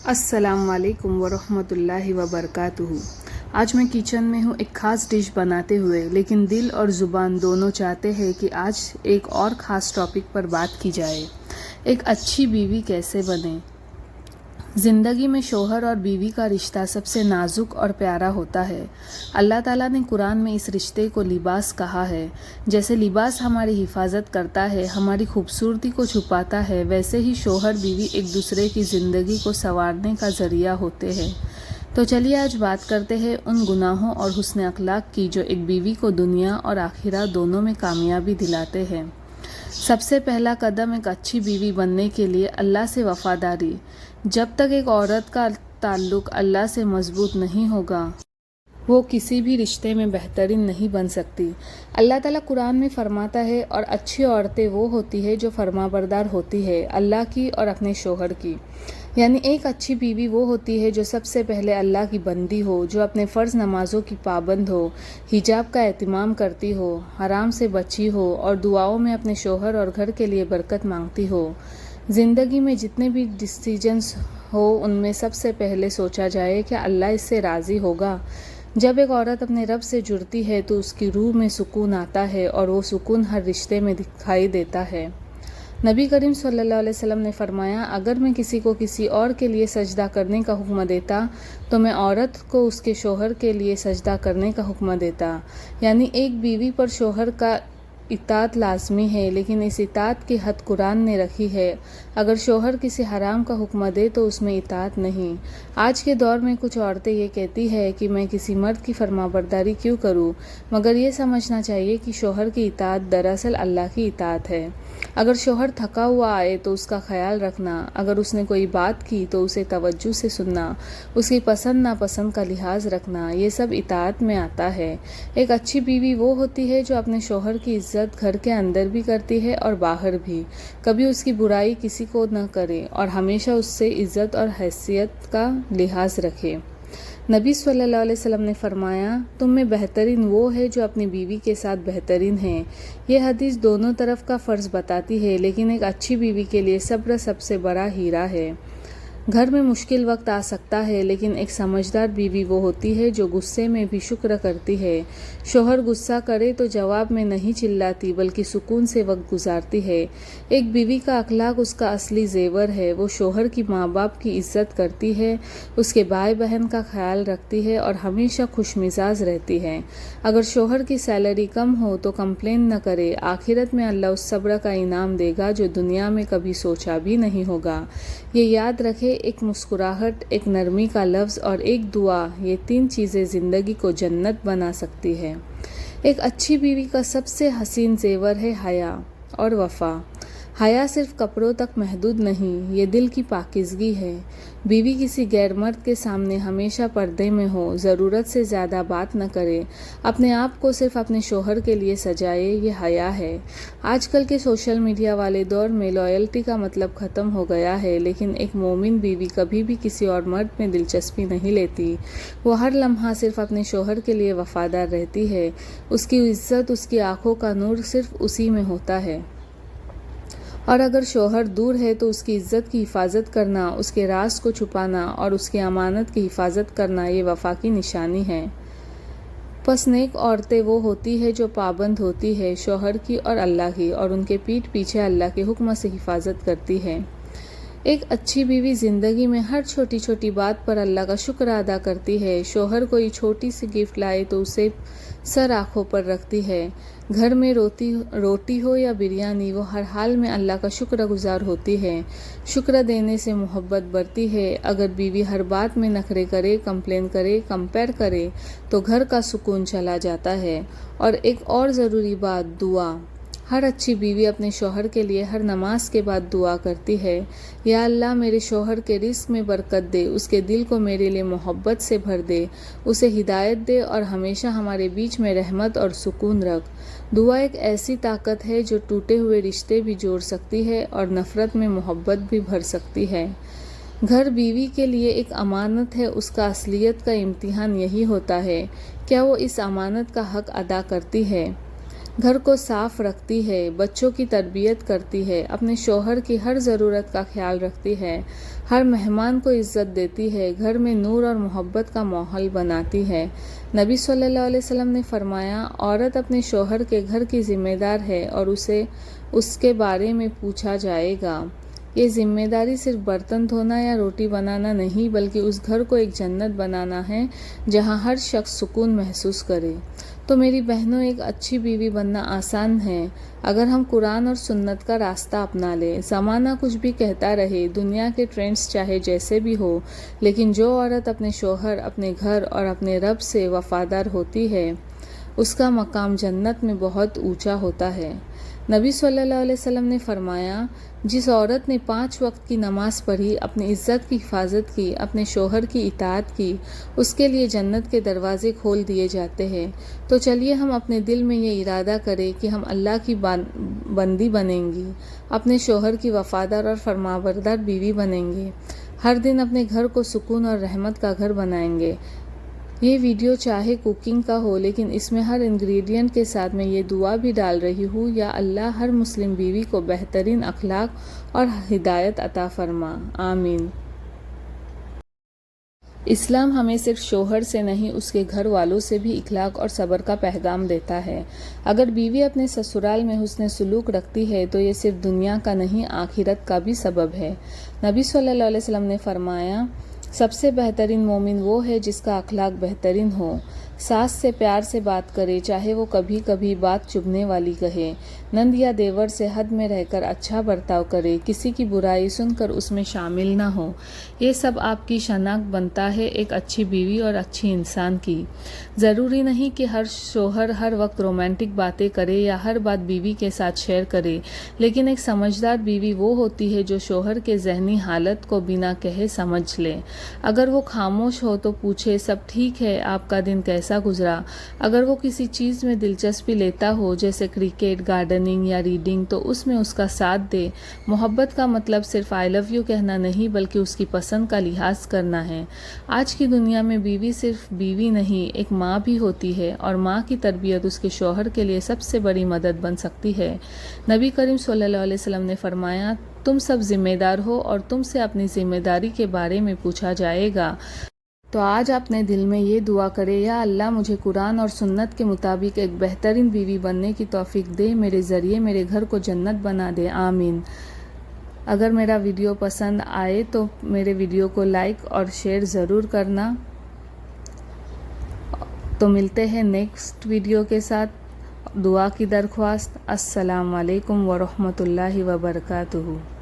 السلام علیکم ورحمۃ اللہ وبرکاتہ۔ آج میں کچن میں ہوں ایک خاص ڈش بناتے ہوئے، لیکن دل اور زبان دونوں چاہتے ہیں کہ آج ایک اور خاص ٹاپک پر بات کی جائے۔ ایک اچھی بیوی کیسے بنے؟ زندگی میں شوہر اور بیوی کا رشتہ سب سے نازک اور پیارا ہوتا ہے۔ اللہ تعالیٰ نے قرآن میں اس رشتے کو لباس کہا ہے۔ جیسے لباس ہماری حفاظت کرتا ہے، ہماری خوبصورتی کو چھپاتا ہے، ویسے ہی شوہر بیوی ایک دوسرے کی زندگی کو سنوارنے کا ذریعہ ہوتے ہیں۔ تو چلیے آج بات کرتے ہیں ان گناہوں اور حسن اخلاق کی جو ایک بیوی کو دنیا اور آخرت دونوں میں کامیابی دلاتے ہیں۔ سب سے پہلا قدم ایک اچھی بیوی بننے کے لیے اللہ سے وفاداری۔ جب تک ایک عورت کا تعلق اللہ سے مضبوط نہیں ہوگا، وہ کسی بھی رشتے میں بہترین نہیں بن سکتی۔ اللہ تعالیٰ قرآن میں فرماتا ہے، اور اچھی عورتیں وہ ہوتی ہیں جو فرمانبردار ہوتی ہے اللہ کی اور اپنے شوہر کی۔ یعنی ایک اچھی بیوی وہ ہوتی ہے جو سب سے پہلے اللہ کی بندی ہو، جو اپنے فرض نمازوں کی پابند ہو، حجاب کا اہتمام کرتی ہو، حرام سے بچی ہو اور دعاؤں میں اپنے شوہر اور گھر کے لیے برکت مانگتی ہو۔ زندگی میں جتنے بھی ڈیسیجنز ہو ان میں سب سے پہلے سوچا جائے کہ اللہ اس سے راضی ہوگا۔ جب ایک عورت اپنے رب سے جڑتی ہے تو اس کی روح میں سکون آتا ہے اور وہ سکون ہر رشتے میں دکھائی دیتا ہے۔ نبی کریم صلی اللہ علیہ وسلم نے فرمایا، اگر میں کسی کو کسی اور کے لیے سجدہ کرنے کا حکم دیتا تو میں عورت کو اس کے شوہر کے لیے سجدہ کرنے کا حکم دیتا۔ یعنی ایک بیوی پر شوہر کا اطاعت لازمی ہے، لیکن اس اطاعت کی حد قرآن نے رکھی ہے۔ اگر شوہر کسی حرام کا حکم دے تو اس میں اطاعت نہیں۔ آج کے دور میں کچھ عورتیں یہ کہتی ہے کہ میں کسی مرد کی فرمانبرداری کیوں کروں، مگر یہ سمجھنا چاہیے کہ شوہر کی اطاعت دراصل اللہ کی اطاعت ہے۔ اگر شوہر تھکا ہوا آئے تو اس کا خیال رکھنا، اگر اس نے کوئی بات کی تو اسے توجہ سے سننا، اس کی پسند ناپسند کا لحاظ رکھنا، یہ سب اطاعت میں آتا ہے۔ ایک اچھی بیوی وہ ہوتی ہے جو اپنے شوہر کی عزت گھر کے اندر بھی کرتی ہے اور باہر بھی، کبھی اس کی برائی کسی کو نہ کرے اور ہمیشہ اس سے عزت اور حیثیت کا لحاظ رکھے۔ نبی صلی اللہ علیہ وسلم نے فرمایا، تم میں بہترین وہ ہے جو اپنی بیوی کے ساتھ بہترین ہے۔ یہ حدیث دونوں طرف کا فرض بتاتی ہے، لیکن ایک اچھی بیوی کے لیے صبر سب سے بڑا ہیرا ہے۔ گھر میں مشکل وقت آ سکتا ہے، لیکن ایک سمجھدار بیوی وہ ہوتی ہے جو غصے میں بھی شکر کرتی ہے۔ شوہر غصہ کرے تو جواب میں نہیں چلاتی بلکہ سکون سے وقت گزارتی ہے۔ ایک بیوی کا اخلاق اس کا اصلی زیور ہے۔ وہ شوہر کی ماں باپ کی عزت کرتی ہے، اس کے بھائی بہن کا خیال رکھتی ہے اور ہمیشہ خوش مزاج رہتی ہے۔ اگر شوہر کی سیلری کم ہو تو کمپلین نہ کرے، آخرت میں اللہ اس صبر کا انعام دے گا جو دنیا میں کبھی سوچا بھی نہیں ہوگا۔ یہ یاد رکھے، ایک مسکراہٹ، ایک نرمی کا لفظ اور ایک دعا، یہ 3 چیزیں زندگی کو جنت بنا سکتی ہے۔ ایک اچھی بیوی کا سب سے حسین زیور ہے حیا اور وفا۔ حیا صرف کپڑوں تک محدود نہیں، یہ دل کی پاکیزگی ہے۔ بیوی کسی غیر مرد کے سامنے ہمیشہ پردے میں ہو، ضرورت سے زیادہ بات نہ کرے، اپنے آپ کو صرف اپنے شوہر کے لیے سجائے، یہ حیا ہے۔ آج کل کے سوشل میڈیا والے دور میں لائلٹی کا مطلب ختم ہو گیا ہے، لیکن ایک مومن بیوی کبھی بھی کسی اور مرد میں دلچسپی نہیں لیتی۔ وہ ہر لمحہ صرف اپنے شوہر کے لیے وفادار رہتی ہے۔ اس کی عزت، اس کی آنکھوں کا نور صرف اسی میں ہوتا ہے۔ اور اگر شوہر دور ہے تو اس کی عزت کی حفاظت کرنا، اس کے راز کو چھپانا اور اس کی امانت کی حفاظت کرنا، یہ وفا کی نشانی ہے۔ پس نیک عورتیں وہ ہوتی ہے جو پابند ہوتی ہے شوہر کی اور اللہ کی، اور ان کے پیٹھ پیچھے اللہ کے حکم سے حفاظت کرتی ہے۔ ایک اچھی بیوی زندگی میں ہر چھوٹی چھوٹی بات پر اللہ کا شکر ادا کرتی ہے۔ شوہر کوئی چھوٹی سی گفٹ لائے تو اسے سر آنکھوں پر رکھتی ہے۔ گھر میں روٹی ہو یا بریانی، وہ ہر حال میں اللہ کا شکر گزار ہوتی ہے۔ شکر دینے سے محبت بڑھتی ہے۔ اگر بیوی ہر بات میں نخرے کرے، کمپلین کرے، کمپیئر کرے تو گھر کا سکون چلا جاتا ہے۔ اور ایک اور ضروری بات، دعا۔ ہر اچھی بیوی اپنے شوہر کے لیے ہر نماز کے بعد دعا کرتی ہے، یا اللہ میرے شوہر کے رزق میں برکت دے، اس کے دل کو میرے لیے محبت سے بھر دے، اسے ہدایت دے اور ہمیشہ ہمارے بیچ میں رحمت اور سکون رکھ۔ دعا ایک ایسی طاقت ہے جو ٹوٹے ہوئے رشتے بھی جوڑ سکتی ہے اور نفرت میں محبت بھی بھر سکتی ہے۔ گھر بیوی کے لیے ایک امانت ہے، اس کا اصلیت کا امتحان یہی ہوتا ہے، کیا وہ اس امانت کا حق ادا کرتی ہے؟ گھر کو صاف رکھتی ہے، بچوں کی تربیت کرتی ہے، اپنے شوہر کی ہر ضرورت کا خیال رکھتی ہے، ہر مہمان کو عزت دیتی ہے، گھر میں نور اور محبت کا ماحول بناتی ہے۔ نبی صلی اللہ علیہ وسلم نے فرمایا، عورت اپنے شوہر کے گھر کی ذمہ دار ہے اور اسے اس کے بارے میں پوچھا جائے گا۔ یہ ذمہ داری صرف برتن دھونا یا روٹی بنانا نہیں بلکہ اس گھر کو ایک جنت بنانا ہے جہاں ہر شخص سکون محسوس کرے۔ تو میری بہنوں، ایک اچھی بیوی بننا آسان ہے اگر ہم قرآن اور سنت کا راستہ اپنا لیں۔ زمانہ کچھ بھی کہتا رہے، دنیا کے ٹرینڈز چاہے جیسے بھی ہو، لیکن جو عورت اپنے شوہر، اپنے گھر اور اپنے رب سے وفادار ہوتی ہے، اس کا مقام جنت میں بہت اونچا ہوتا ہے۔ نبی صلی اللہ علیہ وسلم نے فرمایا، جس عورت نے 5 وقت کی نماز پڑھی، اپنی عزت کی حفاظت کی، اپنے شوہر کی اطاعت کی، اس کے لیے جنت کے دروازے کھول دیے جاتے ہیں۔ تو چلیے ہم اپنے دل میں یہ ارادہ کریں کہ ہم اللہ کی بندی بنیں گی، اپنے شوہر کی وفادار اور فرمانبردار بیوی بنیں گے، ہر دن اپنے گھر کو سکون اور رحمت کا گھر بنائیں گے۔ یہ ویڈیو چاہے کوکنگ کا ہو، لیکن اس میں ہر انگریڈینٹ کے ساتھ میں یہ دعا بھی ڈال رہی ہوں، یا اللہ ہر مسلم بیوی کو بہترین اخلاق اور ہدایت عطا فرما، آمین۔ اسلام ہمیں صرف شوہر سے نہیں، اس کے گھر والوں سے بھی اخلاق اور صبر کا پیغام دیتا ہے۔ اگر بیوی اپنے سسرال میں حسن سلوک رکھتی ہے تو یہ صرف دنیا کا نہیں، آخرت کا بھی سبب ہے۔ نبی صلی اللہ علیہ وسلم نے فرمایا، سب سے بہترین مومن وہ ہے جس کا اخلاق بہترین ہو۔ ساس سے پیار سے بات کرے، چاہے وہ کبھی کبھی بات چبھنے والی کہے۔ نند یا دیور سے حد میں رہ کر اچھا برتاؤ کرے، کسی کی برائی سن کر اس میں شامل نہ ہو۔ یہ سب آپ کی شناخت بنتا ہے ایک اچھی بیوی اور اچھی انسان کی۔ ضروری نہیں کہ ہر شوہر ہر وقت رومانٹک باتیں کرے یا ہر بات بیوی کے ساتھ شیئر کرے، لیکن ایک سمجھدار بیوی وہ ہوتی ہے جو شوہر کے ذہنی حالت کو بنا کہے سمجھ لے۔ اگر وہ خاموش ہو تو پوچھے، سب ٹھیک ہے، آپ کا دن کیسا گزرا؟ اگر وہ کسی چیز میں دلچسپی لیتا ہو جیسے کرکٹ، گارڈننگ یا ریڈنگ، تو اس میں اس کا ساتھ دے۔ محبت کا مطلب صرف آئی لو یو کہنا نہیں بلکہ اس کی پسند کا لحاظ کرنا ہے۔ آج کی دنیا میں بیوی صرف بیوی نہیں، ایک ماں بھی ہوتی ہے، اور ماں کی تربیت اس کے شوہر کے لیے سب سے بڑی مدد بن سکتی ہے۔ نبی کریم صلی اللہ علیہ وسلم نے فرمایا، تم سب ذمہ دار ہو اور تم سے اپنی ذمہ داری کے بارے میں پوچھا جائے گا۔ تو آج اپنے دل میں یہ دعا کرے، یا اللہ مجھے قرآن اور سنت کے مطابق ایک بہترین بیوی بننے کی توفیق دے، میرے ذریعے میرے گھر کو جنت بنا دے، آمین۔ اگر میرا ویڈیو پسند آئے تو میرے ویڈیو کو لائک اور شیئر ضرور کرنا۔ تو ملتے ہیں نیکسٹ ویڈیو کے ساتھ۔ دعا کی درخواست۔ السلام علیکم ورحمۃ اللہ وبرکاتہ۔